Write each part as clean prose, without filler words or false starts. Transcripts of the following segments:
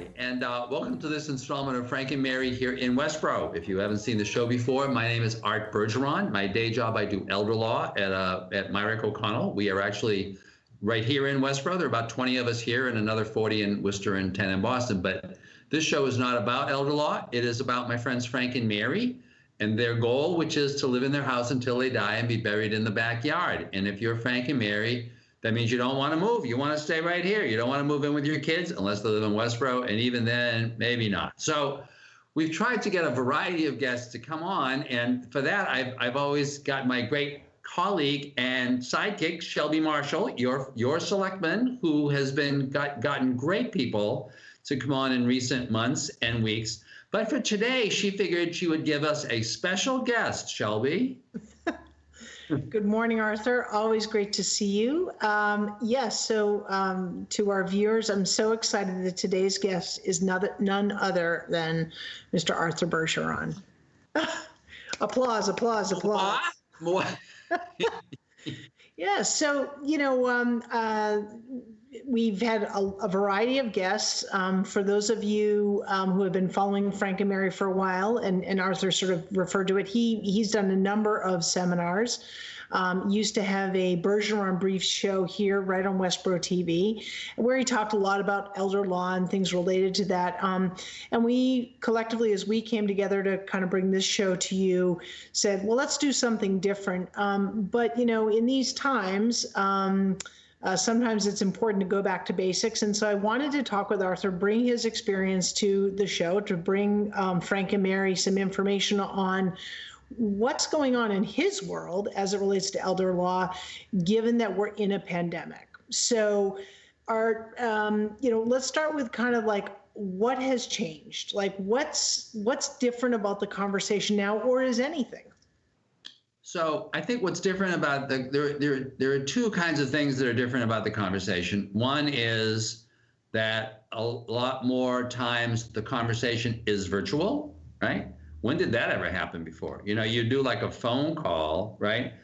Hi, and welcome to this installment of Frank and Mary here in Westborough. If you haven't seen the show before, my name is Art Bergeron. My day job, I do elder law at Myrick O'Connell. We are actually right here in Westborough. There are about 20 of us here and another 40 in Worcester and 10 in Boston. But this show is not about elder law. It is about my friends Frank and Mary and their goal, which is to live in their house until they die and be buried in the backyard. And if you're Frank and Mary, that means you don't want to move. You want to stay right here. You don't want to move in with your kids unless they live in Westborough, and even then, maybe not. So we've tried to get a variety of guests to come on, and for that, I've always got my great colleague and sidekick, Shelby Marshall, your selectman, who has gotten great people to come on in recent months and weeks. But for today, she figured she would give us a special guest, Shelby. Good morning, Arthur. Always great to see you. Yes, so to our viewers, I'm so excited that today's guest is none other than Mr. Arthur Bergeron. Applause, applause, applause. More. Yeah, so, we've had a variety of guests. For those of you who have been following Frank and Mary for a while, and Arthur sort of referred to it, he's done a number of seminars. Used to have a Bergeron Brief show here right on Westborough TV, where he talked a lot about elder law and things related to that. And we collectively, as we came together to kind of bring this show to you, said, well, let's do something different. But, in these times, sometimes it's important to go back to basics. And so I wanted to talk with Arthur, bring his experience to the show, to bring Frank and Mary some information on what's going on in his world as it relates to elder law, given that we're in a pandemic. So Art, let's start with kind of like what has changed? Like what's different about the conversation now, or is anything? So I think what's different about there are two kinds of things that are different about the conversation. One is that a lot more times the conversation is virtual, right? When did that ever happen before? You do like a phone call, right?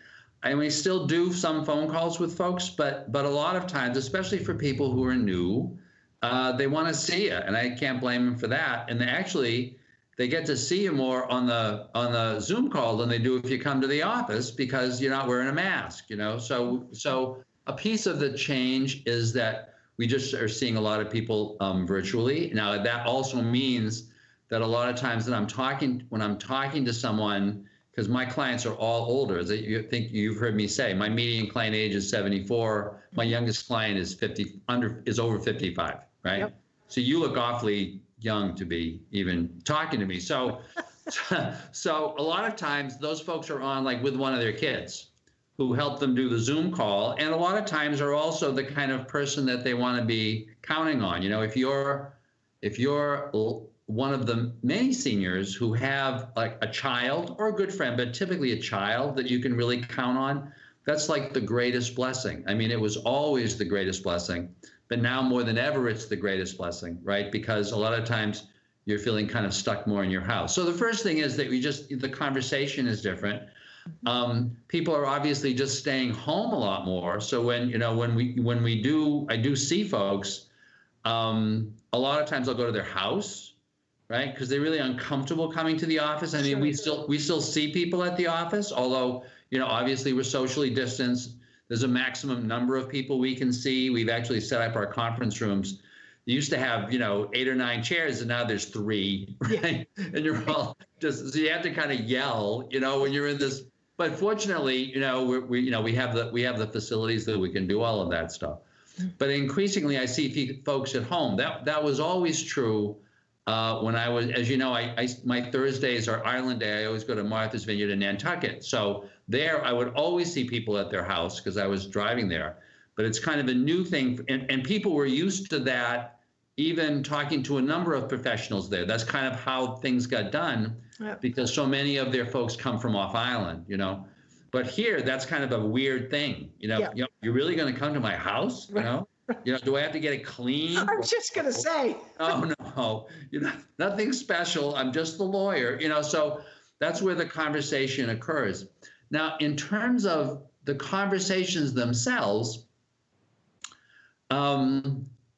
And we still do some phone calls with folks, but a lot of times, especially for people who are new, they want to see you, and I can't blame them for that. And they get to see you more on the Zoom call than they do if you come to the office because you're not wearing a mask, So a piece of the change is that we just are seeing a lot of people virtually. Now that also means that a lot of times when I'm talking to someone, because my clients are all older, as you think you've heard me say, my median client age is 74. My youngest client is over 55, right? Yep. So you look awfully young to be even talking to me. So a lot of times those folks are on like with one of their kids who help them do the Zoom call. And a lot of times are also the kind of person that they want to be counting on. If you're one of the many seniors who have like a child or a good friend, but typically a child that you can really count on, that's like the greatest blessing. I mean, it was always the greatest blessing, but now more than ever, it's the greatest blessing, right? Because a lot of times you're feeling kind of stuck more in your house. So the first thing is that the conversation is different. People are obviously just staying home a lot more. So I do see folks, a lot of times I'll go to their house, right? Because they're really uncomfortable coming to the office. I mean, we still see people at the office, although, obviously we're socially distanced. There's a maximum number of people we can see. We've actually set up our conference rooms. You used to have, 8 or 9 chairs, and now there's 3, right? Yeah. And you're all so you have to kind of yell, when you're in this. But fortunately, we have the facilities that we can do all of that stuff. But increasingly, I see folks at home. That was always true. When I was, as you know, my Thursdays are Ireland Day. I always go to Martha's Vineyard in Nantucket. So there, I would always see people at their house because I was driving there. But it's kind of a new thing, and people were used to that. Even talking to a number of professionals there, that's kind of how things got done, yep. Because so many of their folks come from off island, But here, that's kind of a weird thing, Yep. You're really going to come to my house, do I have to get it clean? I was just going to say. Oh, no, nothing special. I'm just the lawyer, so that's where the conversation occurs. Now, in terms of the conversations themselves,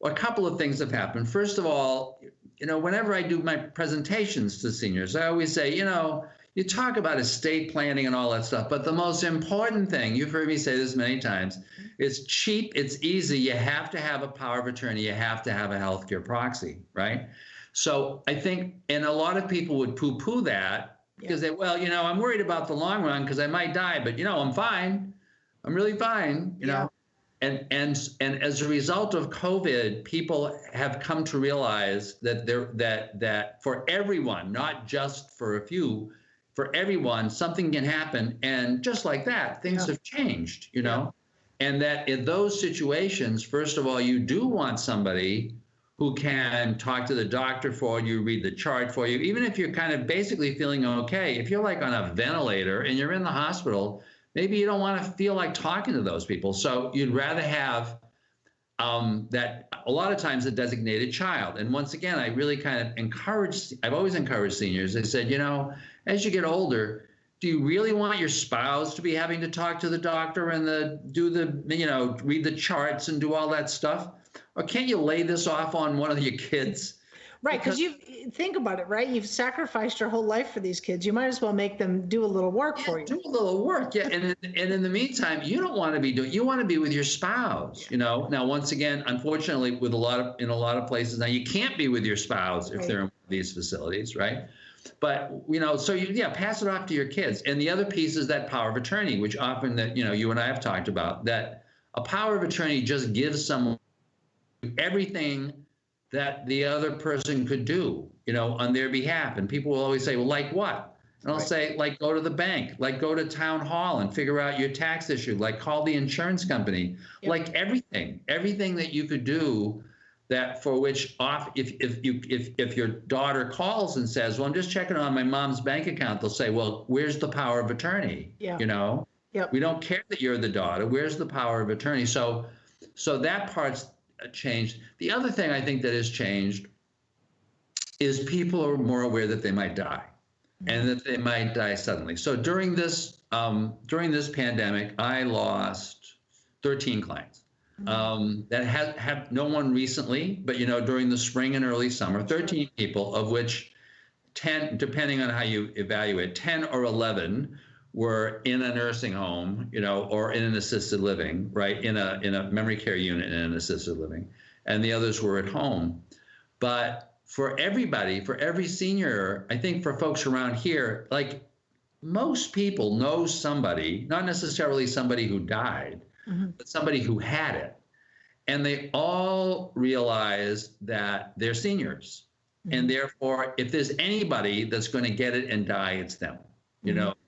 a couple of things have happened. First of all, whenever I do my presentations to seniors, I always say, you talk about estate planning and all that stuff, but the most important thing, you've heard me say this many times, it's cheap, it's easy. You have to have a power of attorney. You have to have a healthcare proxy, right? So I think, and a lot of people would poo-poo that because they, well, I'm worried about the long run because I might die, but I'm fine. I'm really fine, you know. And as a result of COVID, people have come to realize that that for everyone, not just for a few, for everyone, something can happen, and just like that, things have changed, and that in those situations, first of all, you do want somebody who can talk to the doctor for you, read the chart for you, even if you're kind of basically feeling okay. If you're like on a ventilator and you're in the hospital, maybe you don't want to feel like talking to those people. So you'd rather have that, a lot of times, a designated child. And once again, I really kind of I've always encouraged seniors. I said, as you get older, do you really want your spouse to be having to talk to the doctor and read the charts and do all that stuff? Or can't you lay this off on one of your kids? Right, because you think about it, right? You've sacrificed your whole life for these kids. You might as well make them do a little work for you. Do a little work, yeah. And in the meantime, you don't want to be you want to be with your spouse, Now, once again, unfortunately, in a lot of places now, you can't be with your spouse if they're in these facilities, right? But so pass it off to your kids. And the other piece is that power of attorney, which often that you and I have talked about. That a power of attorney just gives someone everything that the other person could do, on their behalf. And people will always say, well, like what? And I'll say, like, go to the bank, like go to town hall and figure out your tax issue, like call the insurance company, like everything that you could do that for which if your daughter calls and says, well, I'm just checking on my mom's bank account, they'll say, well, where's the power of attorney? We don't care that you're the daughter. Where's the power of attorney? So that part's changed. The other thing I think that has changed is people are more aware that they might die, and that they might die suddenly. So during this pandemic, I lost 13 clients. That have no one recently, but during the spring and early summer, 13 people, of which 10, depending on how you evaluate, 10 or 11 were in a nursing home, or in an assisted living, right? In a memory care unit in an assisted living, and the others were at home. But for everybody, for every senior, I think for folks around here, like most people know somebody, not necessarily somebody who died, but somebody who had it. And they all realize that they're seniors. And therefore, if there's anybody that's going to get it and die, it's them.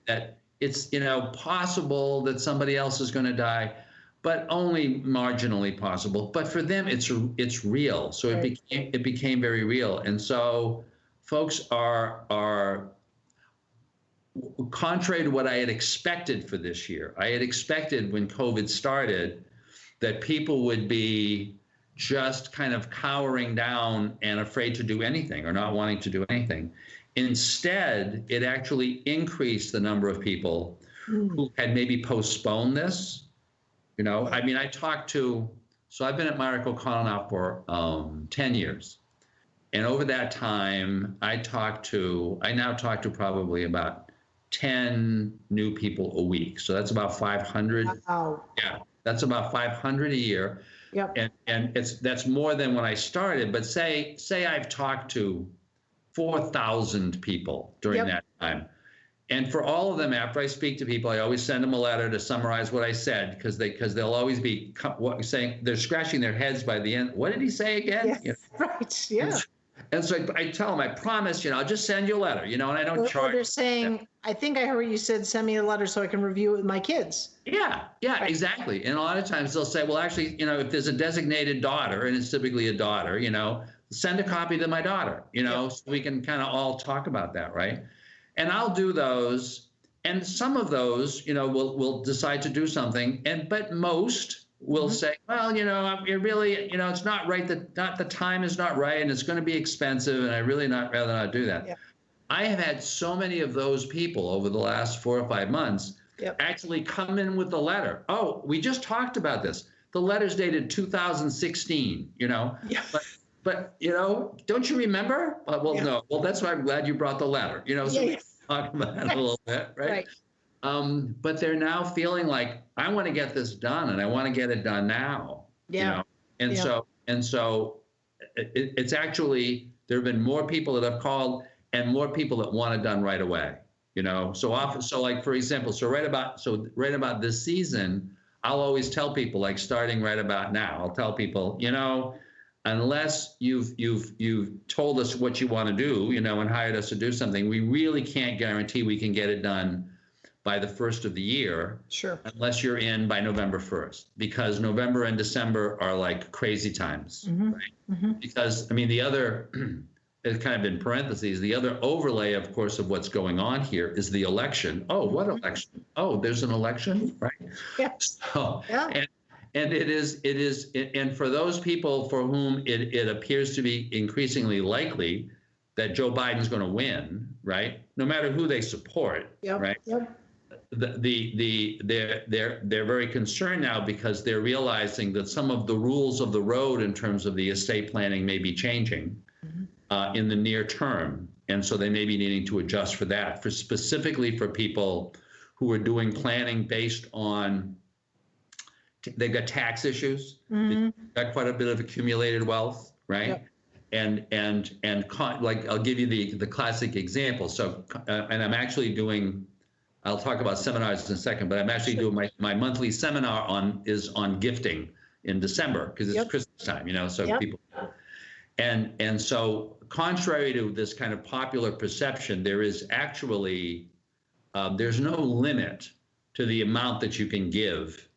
That it's, possible that somebody else is going to die, but only marginally possible. But for them, it's real. So it became very real. And so folks are contrary to what I had expected for this year. I had expected when COVID started that people would be just kind of cowering down and afraid to do anything or not wanting to do anything. Instead, it actually increased the number of people who had maybe postponed this. I mean, so I've been at Myrick O'Connell now for 10 years. And over that time, I now talk to probably about 10 new people a week. So that's about 500. Wow. Yeah, that's about 500 a year. Yep. And that's more than when I started. But say I've talked to 4,000 people during that time. And for all of them, after I speak to people, I always send them a letter to summarize what I said, because they'll always be saying, they're scratching their heads by the end. What did he say again? Yes, right. Yeah. And so I tell them, I promise, I'll just send you a letter, and I don't charge. Or they're saying, I think I heard you said, send me a letter so I can review it with my kids. Yeah, right. Exactly. And a lot of times they'll say, well, actually, if there's a designated daughter, and it's typically a daughter, send a copy to my daughter, so we can kind of all talk about that, right? And I'll do those, and some of those, will decide to do something, but most will say, well, it really, it's not right, the time is not right, and it's going to be expensive, and I really rather not do that. Yeah. I have had so many of those people over the last 4 or 5 months actually come in with the letter. Oh, we just talked about this. the letter's dated 2016, Yeah. But don't you remember? Well, Yeah. no. Well, that's why I'm glad you brought the letter. So Yeah, we yeah. can talk about it a little bit, right? Right. But they're now feeling like I want to get this done, and I want to get it done now. Yeah. And Yeah. so it's actually there have been more people that have called and more people that want it done right away. So often, so like for example, right about this season, I'll always tell people, like starting right about now, I'll tell people, unless you've told us what you want to do, and hired us to do something, we really can't guarantee we can get it done by the first of the year. Sure. Unless you're in by November 1st, because November and December are like crazy times, right? Mm-hmm. Because the other, it's kind of in parentheses, the other overlay, of course, of what's going on here is the election. Oh, what election? Oh, there's an election, right? Yeah. So, Yeah. and it is, and for those people for whom it appears to be increasingly likely that Joe Biden's going to win, right? No matter who they support, right? Yep. They're very concerned now because they're realizing that some of the rules of the road in terms of the estate planning may be changing in the near term, and so they may be needing to adjust for that. Specifically for people who are doing planning based on they've got tax issues, they've got quite a bit of accumulated wealth, right? Yep. And like I'll give you the classic example. So and I'm actually doing. I'll talk about seminars in a second, but I'm actually doing my monthly seminar on gifting in December because it's Christmas time, so people. And so contrary to this kind of popular perception, there is actually, there's no limit to the amount that you can give,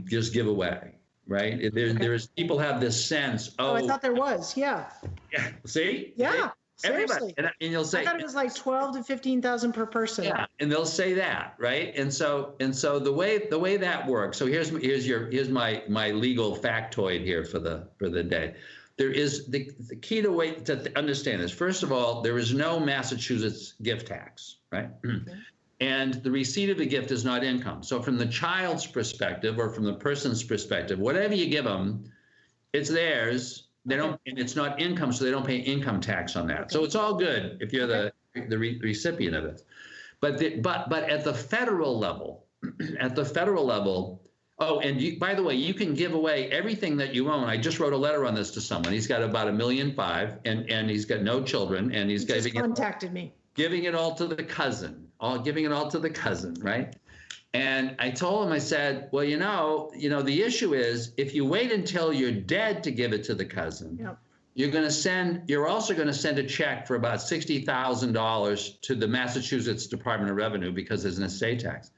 just give away, right? There's people have this sense, Oh, I thought there was, yeah. Yeah, see? Yeah. Seriously. And you'll say, I thought it was like 12 to 15,000 per person. Yeah, and they'll say that, right? And so the way that works. So here's my legal factoid here for the day. There is the key to understand this. First of all, there is no Massachusetts gift tax, right? Okay. And the receipt of the gift is not income. So from the child's perspective or from the person's perspective, whatever you give them, it's theirs. They don't, and it's not income, so they don't pay income tax on that. Okay. So it's all good if you're the recipient of it. But at the federal level, oh, and by the way, you can give away everything that you own. I just wrote a letter on this to someone. He's got about $1.5 million, and he's got no children, and he's contacted me, giving it all to the cousin, right? And I told him, I said, well, the issue is if you wait until you're dead to give it to the cousin, you're also going to send a check for about $60,000 to the Massachusetts Department of Revenue because there's an estate tax.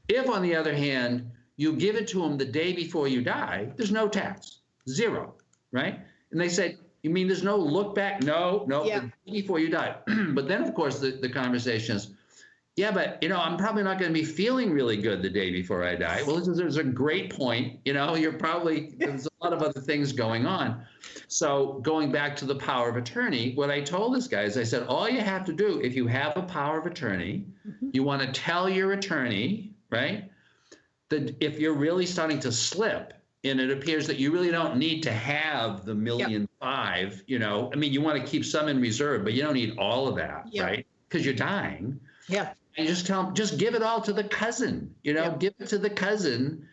If, on the other hand, you give it to them the day before you die, there's no tax, zero, right? And they said, you mean there's no look back? No, the day before you die. But then, of course, the conversation is, yeah, but, I'm probably not going to be feeling really good the day before I die. Well, there's a great point. There's a lot of other things going on. So going back to the power of attorney, what I told this guy is I said, all you have to do, if you have a power of attorney, you want to tell your attorney, right, that if you're really starting to slip and it appears that you really don't need to have the $1.5 million, you want to keep some in reserve, but you don't need all of that, right? Because you're dying. Yeah. And just tell them, just give it all to the cousin, give it to the cousin,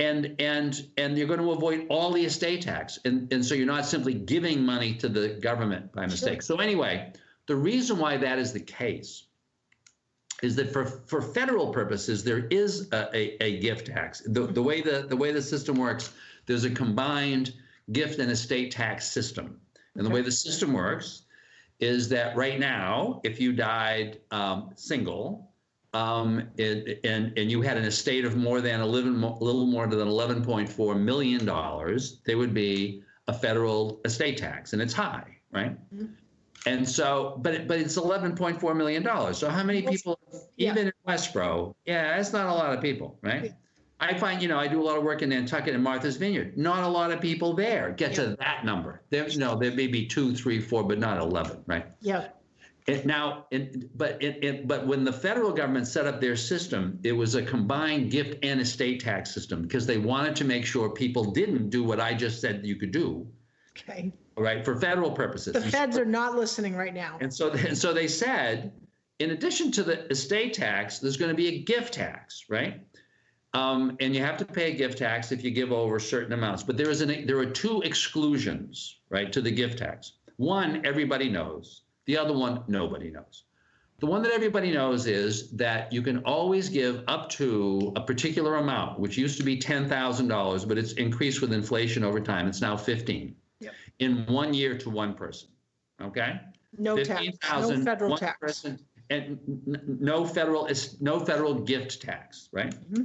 and you're going to avoid all the estate tax. And so you're not simply giving money to the government by mistake. Sure. So anyway, the reason why that is the case is that for federal purposes, there is a gift tax. The way the system works, there's a combined gift and estate tax system. And the way the system works is that right now, if you died single, and you had an estate of more than a little more than $11.4 million, there would be a federal estate tax, and it's high, right? Mm-hmm. And so, but it's $11.4 million. So how many people, even in Westborough? Yeah, that's not a lot of people, right? Yeah. I find, I do a lot of work in Nantucket and Martha's Vineyard. Not a lot of people there get to that number. There may be 2, 3, 4, but not 11, right? Yeah. But when the federal government set up their system, it was a combined gift and estate tax system because they wanted to make sure people didn't do what I just said you could do. Okay. All right, for federal purposes. The feds are not listening right now. And so they said, in addition to the estate tax, there's going to be a gift tax, right? And you have to pay a gift tax if you give over certain amounts. But there are two exclusions, right, to the gift tax. One, everybody knows. The other one, nobody knows. The one that everybody knows is that you can always give up to a particular amount, which used to be $10,000, but it's increased with inflation over time. It's now 15 in 1 year to one person. Okay? No tax, no federal tax. Person, and no federal gift tax, right? Mm-hmm.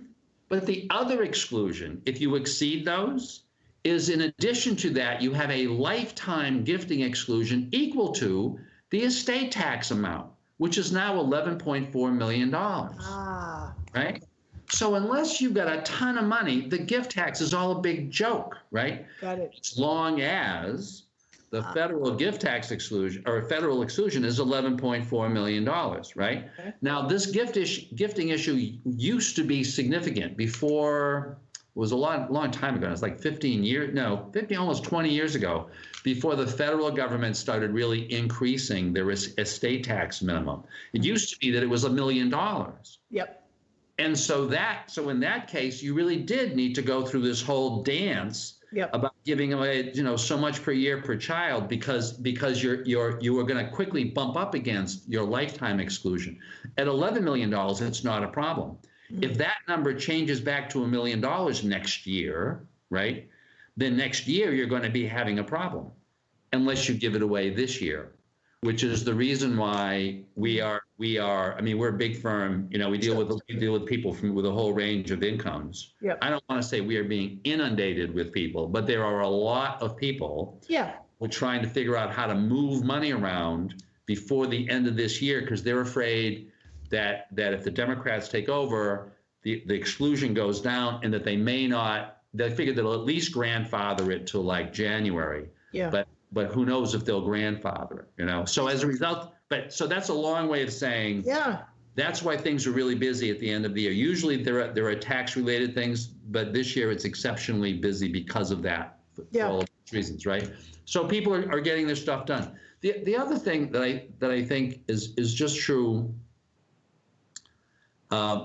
But the other exclusion, if you exceed those, is in addition to that, you have a lifetime gifting exclusion equal to the estate tax amount, which is now $11.4 million, right? So unless you've got a ton of money, the gift tax is all a big joke, right? Got it. As long as the federal gift tax exclusion or federal exclusion is $11.4 million, right? Okay. Now, this gifting issue used to be significant before. It was a long time ago. It's like 15 years, no, 15, almost 20 years ago, before the federal government started really increasing their estate tax minimum. It used to be that it was $1 million. Yep. And so in that case, you really did need to go through this whole dance about giving away, so much per year per child because you were going to quickly bump up against your lifetime exclusion. At $11 million, it's not a problem. If that number changes back to $1 million next year, right, then next year you're going to be having a problem unless you give it away this year, which is the reason why we're a big firm, we deal with people with a whole range of incomes. Yep. I don't want to say we are being inundated with people, but there are a lot of people who are trying to figure out how to move money around before the end of this year because they're afraid that if the Democrats take over, the exclusion goes down and that they figure they'll at least grandfather it till like January. Yeah. But who knows if they'll grandfather it, So as a result, so that's a long way of saying that's why things are really busy at the end of the year. Usually there are tax-related things, but this year it's exceptionally busy because of that for all of these reasons, right? So people are getting their stuff done. The other thing that I think is just true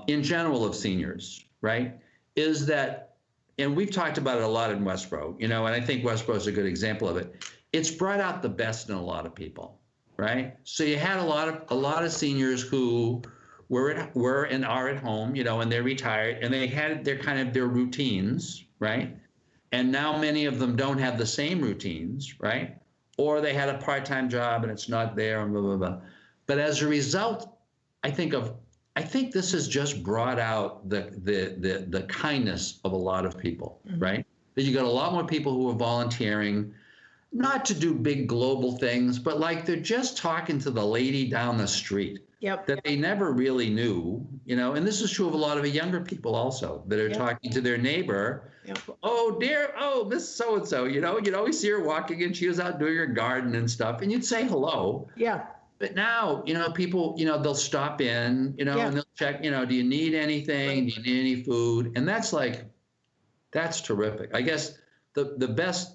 in general of seniors, right, is that, and we've talked about it a lot in Westborough, and I think Westborough is a good example of it. It's brought out the best in a lot of people, right? So you had a lot of seniors who were and are at home, and they're retired, and they had their routines, right? And now many of them don't have the same routines, right? Or they had a part-time job and it's not there, and blah blah blah. But as a result, I think this has just brought out the kindness of a lot of people, right? That you got a lot more people who are volunteering, not to do big global things, but like they're just talking to the lady down the street that they never really knew, and this is true of a lot of younger people also that are talking to their neighbor. Oh, dear, Miss So-and-so, you'd always see her walking and she was out doing her garden and stuff, and you'd say hello. Yeah. But now, people, they'll stop in, and they'll check, do you need anything? Do you need any food? And that's terrific. I guess the best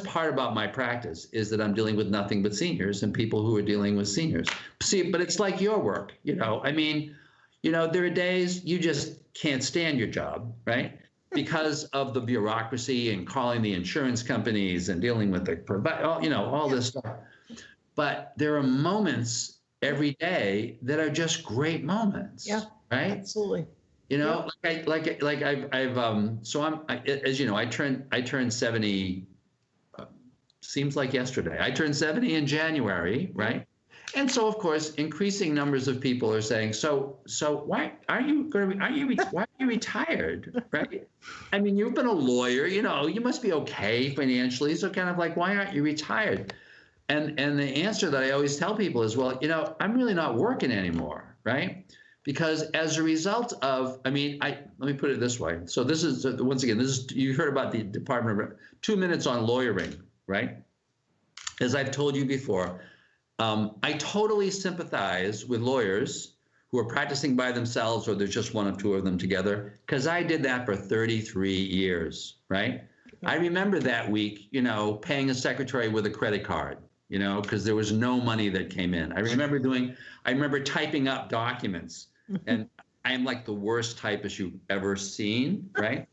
part about my practice is that I'm dealing with nothing but seniors and people who are dealing with seniors. See, but it's like your work, there are days you just can't stand your job, right? Because of the bureaucracy and calling the insurance companies and dealing with all this stuff. But there are moments every day that are just great moments. Yeah, right. Absolutely. I turned 70. Seems like yesterday. I turned 70 in January, right? And so, of course, increasing numbers of people are saying, so why are you retired, right? I mean, you've been a lawyer, you must be okay financially. So kind of like, why aren't you retired? And the answer that I always tell people is, well, I'm really not working anymore, right? Because as a result of, let me put it this way. So this is, once again, you heard about the Department of 2 minutes on lawyering, right? As I've told you before, I totally sympathize with lawyers who are practicing by themselves or there's just one or two of them together, because I did that for 33 years, right? I remember that week, paying a secretary with a credit card, because there was no money that came in. I remember typing up documents, and I am like the worst typist you've ever seen, right?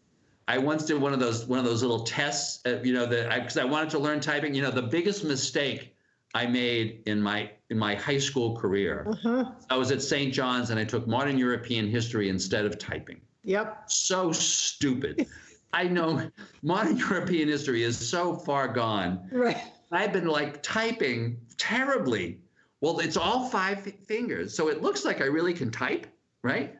I once did one of those little tests, because I wanted to learn typing. The biggest mistake I made in my high school career. I was at St. John's and I took modern European history instead of typing. Yep. So stupid. I know modern European history is so far gone. Right. I've been like typing terribly. Well, it's all 5 fingers, so it looks like I really can type, right?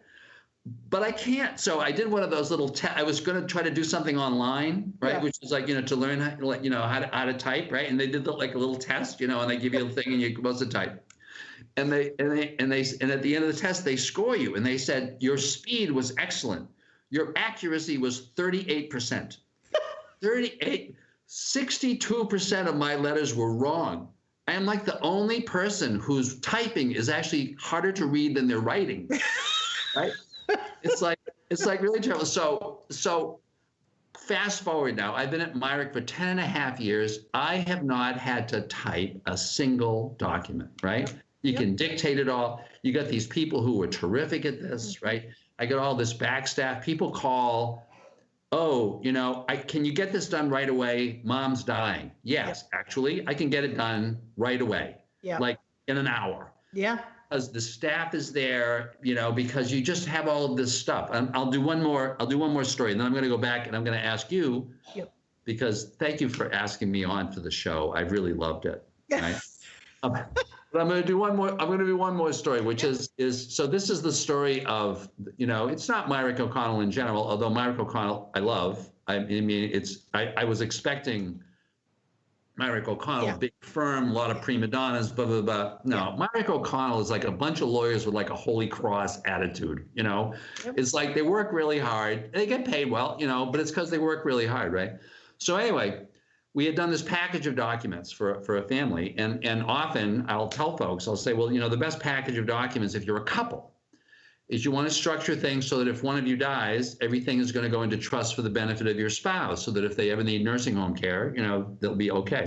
But I can't. So I did one of those little I was going to try to do something online, right? Yeah. Which is like, to learn how to type, right? And they did like a little test, and they give you a thing and you're supposed to type. And at the end of the test, they score you. And they said, your speed was excellent. Your accuracy was 38%. 62% of my letters were wrong. I am like the only person whose typing is actually harder to read than their writing, right? It's like really terrible. So fast forward now, I've been at Myrick for 10 and a half years. I have not had to type a single document, right? You can dictate it all. You got these people who are terrific at this, right? I got all this back staff. People call, can you get this done right away? Mom's dying. Yes, actually, I can get it done right away, like in an hour. Yeah. Because the staff is there, because you just have all of this stuff. I'll do one more story, and then I'm going to go back and I'm going to ask you, because thank you for asking me on for the show. I've really loved it. Right? But I'm going to do one more story, which is so this is the story of, it's not Myrick O'Connell in general, although Myrick O'Connell I love. I mean, I was expecting Myrick O'Connell, big firm, a lot of prima donnas, blah, blah, blah. No, Myrick O'Connell is like a bunch of lawyers with like a Holy Cross attitude, It's like they work really hard. They get paid well, but it's because they work really hard, right? So anyway, we had done this package of documents for a family, and often I'll tell folks, I'll say, well, the best package of documents if you're a couple is you want to structure things so that if one of you dies, everything is going to go into trust for the benefit of your spouse, so that if they ever need nursing home care, they'll be okay.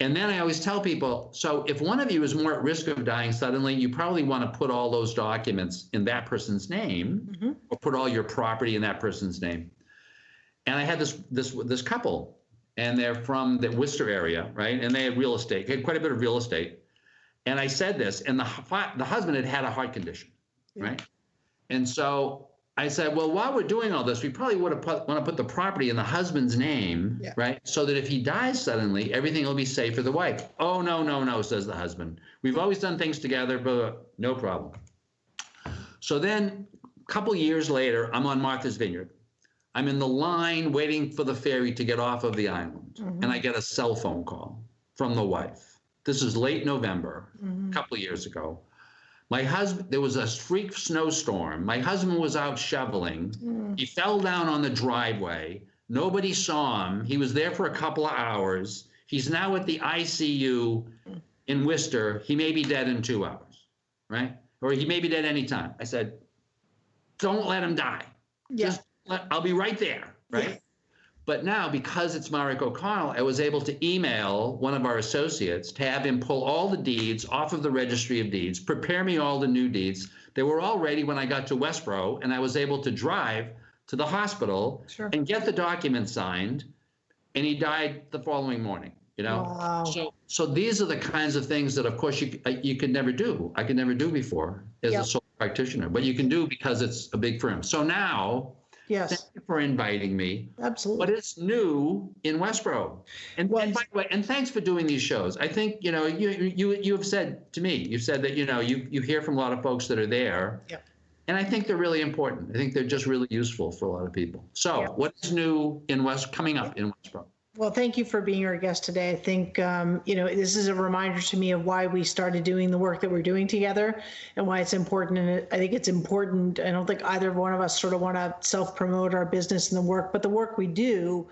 And then I always tell people, so if one of you is more at risk of dying suddenly, you probably want to put all those documents in that person's name, or put all your property in that person's name. And I had this couple, and they're from the Worcester area, right? And they had real estate, had quite a bit of real estate. And I said this, and the husband had a heart condition, right? And so I said, well, while we're doing all this, we probably want to put the property in the husband's name, right? So that if he dies suddenly, everything will be safe for the wife. Oh, no, says the husband. We've always done things together, but no problem. So then a couple years later, I'm on Martha's Vineyard. I'm in the line waiting for the ferry to get off of the island. And I get a cell phone call from the wife. This is late November, a couple of years ago. My husband, there was a freak snowstorm. My husband was out shoveling. He fell down on the driveway. Nobody saw him. He was there for a couple of hours. He's now at the ICU in Worcester. He may be dead in 2 hours, right? Or he may be dead anytime. I said, don't let him die. I'll be right there, right? But now, because it's Myrick O'Connell, I was able to email one of our associates to have him pull all the deeds off of the registry of deeds, prepare me all the new deeds. They were all ready when I got to Westborough, and I was able to drive to the hospital and get the document signed, and he died the following morning, Wow. So these are the kinds of things that, of course, you could never do. I could never do before as a sole practitioner, but you can do because it's a big firm. So now, thank you for inviting me. Absolutely. But it's new in Westborough. And by the way, and thanks for doing these shows. I think, you have said to me, you've said that, you hear from a lot of folks that are there. And I think they're really important. I think they're just really useful for a lot of people. So what's new coming up in Westborough? Well, thank you for being our guest today. I think, this is a reminder to me of why we started doing the work that we're doing together and why it's important. And I think it's important. I don't think either one of us sort of want to self-promote our business and the work, but the work we do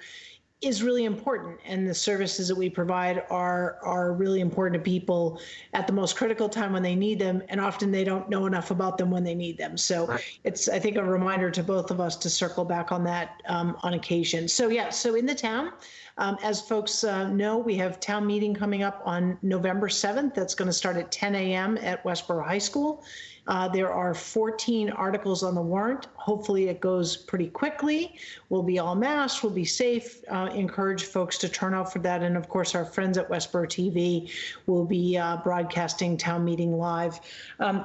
is really important, and the services that we provide are really important to people at the most critical time when they need them, and often they don't know enough about them when they need them. So it's, I think, a reminder to both of us to circle back on that on occasion. So yeah, so in the town, as folks know, we have town meeting coming up on November 7th. That's going to start at 10 a.m. at Westborough High School. There are 14 articles on the warrant. Hopefully it goes pretty quickly. We'll be all masked, we'll be safe, encourage folks to turn out for that. And of course, our friends at Westborough TV will be broadcasting town meeting live.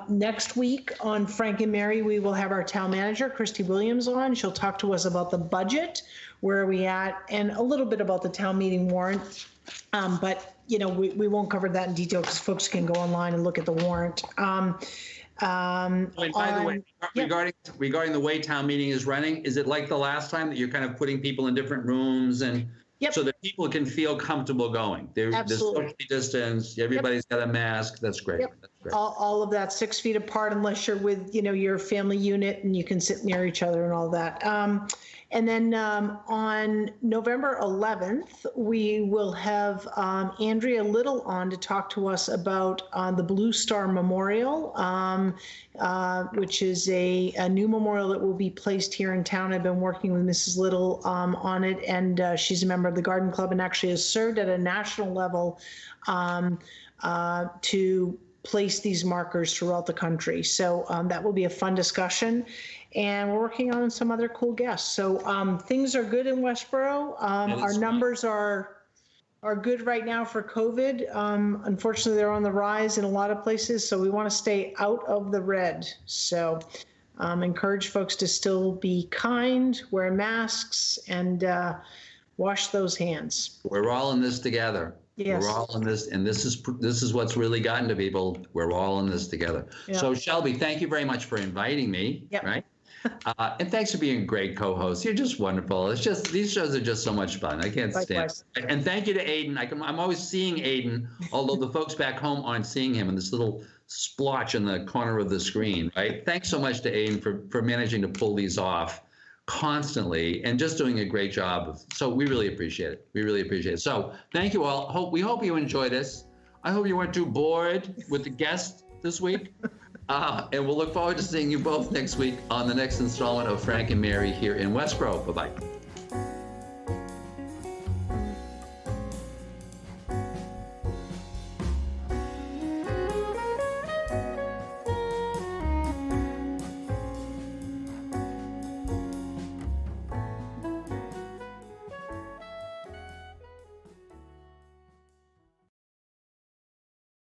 Next week on Frank and Mary, we will have our town manager, Christy Williams, on. She'll talk to us about the budget, where are we at, and a little bit about the town meeting warrant. But you know, we won't cover that in detail because folks can go online and look at the warrant. And by the way, regarding the way town meeting is running, is it like the last time that you're kind of putting people in different rooms and so that people can feel comfortable going? There's social distance, everybody's got a mask. That's great. That's great. All of that 6 feet apart, unless you're with, you know, your family unit and you can sit near each other and all that. And then on November 11th, we will have Andrea Little on to talk to us about the Blue Star Memorial, which is a new memorial that will be placed here in town. I've been working with Mrs. Little on it, and she's a member of the Garden Club and actually has served at a national level to place these markers throughout the country. So that will be a fun discussion. And we're working on some other cool guests. So things are good in Westborough. Our numbers are good right now for COVID. Unfortunately, they're on the rise in a lot of places, so we want to stay out of the red. So encourage folks to still be kind, wear masks, and wash those hands. We're all in this together. Yes. We're all in this, and this is what's really gotten to people. We're all in this together. Yep. So Shelby, thank you very much for inviting me. Yep. Right. And thanks for being a great co-host. You're just wonderful. It's just, these shows are just so much fun. I can't stand it. And thank you to Aiden. I'm always seeing Aiden, although the folks back home aren't seeing him in this little splotch in the corner of the screen, right? Thanks so much to Aiden for managing to pull these off constantly and just doing a great job. So we really appreciate it. We really appreciate it. So thank you all. We hope you enjoy this. I hope you weren't too bored with the guests this week. And we'll look forward to seeing you both next week on the next installment of Frank and Mary here in Westborough. Bye-bye.